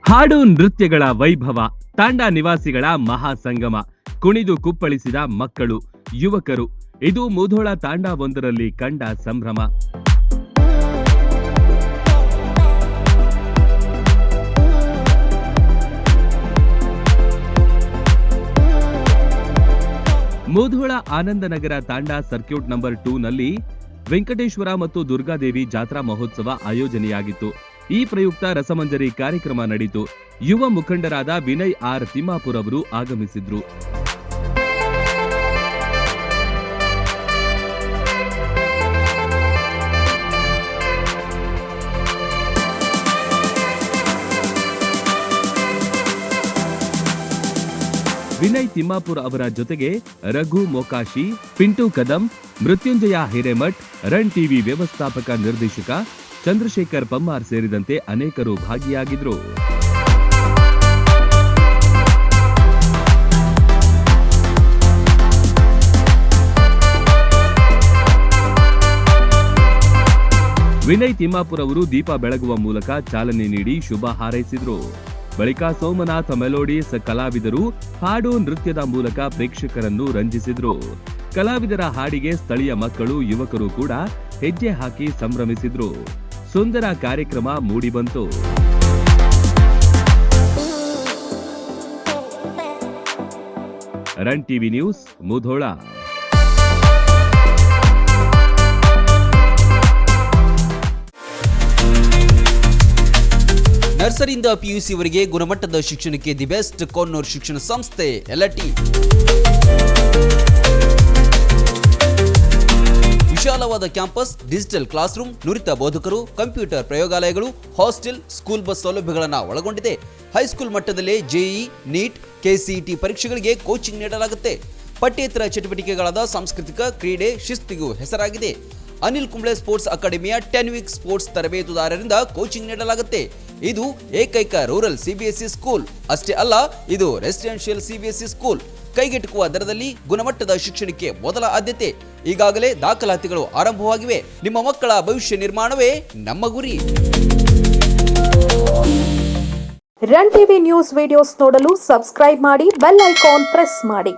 ಹಾಡು ನೃತ್ಯಗಳ ವೈಭವ, ತಾಂಡಾ ನಿವಾಸಿಗಳ ಮಹಾಸಂಗಮ, ಕುಣಿದು ಕುಪ್ಪಳಿಸಿದ ಮಕ್ಕಳು, ಯುವಕರು. ಇದು ಮುಧೋಳ ತಾಂಡಾವೊಂದರಲ್ಲಿ ಕಂಡ ಸಂಭ್ರಮ. ಮುಧೋಳ ಆನಂದನಗರ ತಾಂಡಾ ಸರ್ಕ್ಯೂಟ್ ನಂಬರ್ 2 ನಲ್ಲಿ ವೆಂಕಟೇಶ್ವರ ಮತ್ತು ದುರ್ಗಾದೇವಿ ಜಾತ್ರಾ ಮಹೋತ್ಸವ ಆಯೋಜನೆಯಾಗಿತ್ತು. ಈ ಪ್ರಯುಕ್ತ ರಸಮಂಜರಿ ಕಾರ್ಯಕ್ರಮ ನಡೆಯಿತು. ಯುವ ಮುಖಂಡರಾದ ವಿನಯ್ ಆರ್ ತಿಮ್ಮಾಪುರ್ ಅವರು ಆಗಮಿಸಿದ್ರು. ವಿನಯ್ ತಿಮ್ಮಾಪುರ್ ಅವರ ಜೊತೆಗೆ ರಘು ಮೊಕಾಶಿ, ಪಿಂಟು ಕದಂ, ಮೃತ್ಯುಂಜಯ ಹಿರೇಮಠ್, ರನ್ ಟಿವಿ ವ್ಯವಸ್ಥಾಪಕ ನಿರ್ದೇಶಕ ಚಂದ್ರಶೇಖರ್ ಪಮ್ಮಾರ್ ಸೇರಿದಂತೆ ಅನೇಕರು ಭಾಗಿಯಾಗಿದ್ರು. ವಿನಯ್ ತಿಮ್ಮಾಪುರ್ ಅವರು ದೀಪ ಬೆಳಗುವ ಮೂಲಕ ಚಾಲನೆ ನೀಡಿ ಶುಭ ಹಾರೈಸಿದ್ರು. ಬಳಿಕ ಸೋಮನಾಥ್ ಮೆಲೋಡಿಸ್ ಕಲಾವಿದರು ಹಾಡು ನೃತ್ಯದ ಮೂಲಕ ಪ್ರೇಕ್ಷಕರನ್ನು ರಂಜಿಸಿದ್ರು. ಕಲಾವಿದರ ಹಾಡಿಗೆ ಸ್ಥಳೀಯ ಮಕ್ಕಳು, ಯುವಕರು ಕೂಡ ಹೆಜ್ಜೆ ಹಾಕಿ ಸಂಭ್ರಮಿಸಿದ್ರು. ಸುಂದರ ಕಾರ್ಯಕ್ರಮ ಮೂಡಿಬಂತು. Run TV news, Mudhol. ನರ್ಸರಿಯಿಂದ ಪಿಯುಸಿವರೆಗೆ ಗುಣಮಟ್ಟದ ಶಿಕ್ಷಣಕ್ಕೆ ದಿ ಬೆಸ್ಟ್ ಕೊನ್ನೂರ್ ಶಿಕ್ಷಣ ಸಂಸ್ಥೆ ಎಲ್ಟಿ. ವಿಶಾಲವಾದ ಕ್ಯಾಂಪಸ್, ಡಿಜಿಟಲ್ ಕ್ಲಾಸ್ ರೂಮ್, ನುರಿತ ಬೋಧಕರು, ಕಂಪ್ಯೂಟರ್ ಪ್ರಯೋಗಾಲಯಗಳು, ಹಾಸ್ಟೆಲ್, ಸ್ಕೂಲ್ ಬಸ್ ಸೌಲಭ್ಯಗಳನ್ನು ಒಳಗೊಂಡಿದೆ. ಹೈಸ್ಕೂಲ್ ಮಟ್ಟದಲ್ಲೇ ಜೆಇಇ, ನೀಟ್, ಕೆಸಿಇಟಿ ಪರೀಕ್ಷೆಗಳಿಗೆ ಕೋಚಿಂಗ್ ನೀಡಲಾಗುತ್ತೆ. ಪಠ್ಯೇತರ ಚಟುವಟಿಕೆಗಳಾದ ಸಾಂಸ್ಕೃತಿಕ, ಕ್ರೀಡೆ, ಶಿಸ್ತಿಗೂ ಹೆಸರಾಗಿದೆ. ಅನಿಲ್ ಕುಂಬ್ಳೆ ಸ್ಪೋರ್ಟ್ಸ್ ಅಕಾಡೆಮಿಯ 10 ವೀಕ್ ಸ್ಪೋರ್ಟ್ಸ್ ತರಬೇತುದಾರರಿಂದ ಕೋಚಿಂಗ್ ನೀಡಲಾಗುತ್ತೆ. ಇದು ಏಕೈಕ ರೂರಲ್ ಸಿಬಿಎಸ್ಇ ಸ್ಕೂಲ್. ಅಷ್ಟೇ ಅಲ್ಲ, ಇದು ರೆಸಿಡೆನ್ಷಿಯಲ್ ಸಿಬಿಎಸ್ಇ ಸ್ಕೂಲ್. ಕೈಗೆಟುಕುವ ದರದಲ್ಲಿ ಗುಣಮಟ್ಟದ ಶಿಕ್ಷಣಕ್ಕೆ ಮೊದಲ ಆದ್ಯತೆ. ಈಗಾಗಲೇ ದಾಖಲಾತಿಗಳು ಆರಂಭವಾಗಿವೆ. ನಿಮ್ಮ ಮಕ್ಕಳ ಭವಿಷ್ಯ ನಿರ್ಮಾಣವೇ ನಮ್ಮ ಗುರಿ. ರನ್ ಟಿವಿ ನ್ಯೂಸ್ ವಿಡಿಯೋಸ್ ನೋಡಲು ಸಬ್ಸ್ಕ್ರೈಬ್ ಮಾಡಿ, ಬೆಲ್ ಐಕಾನ್ ಪ್ರೆಸ್ ಮಾಡಿ.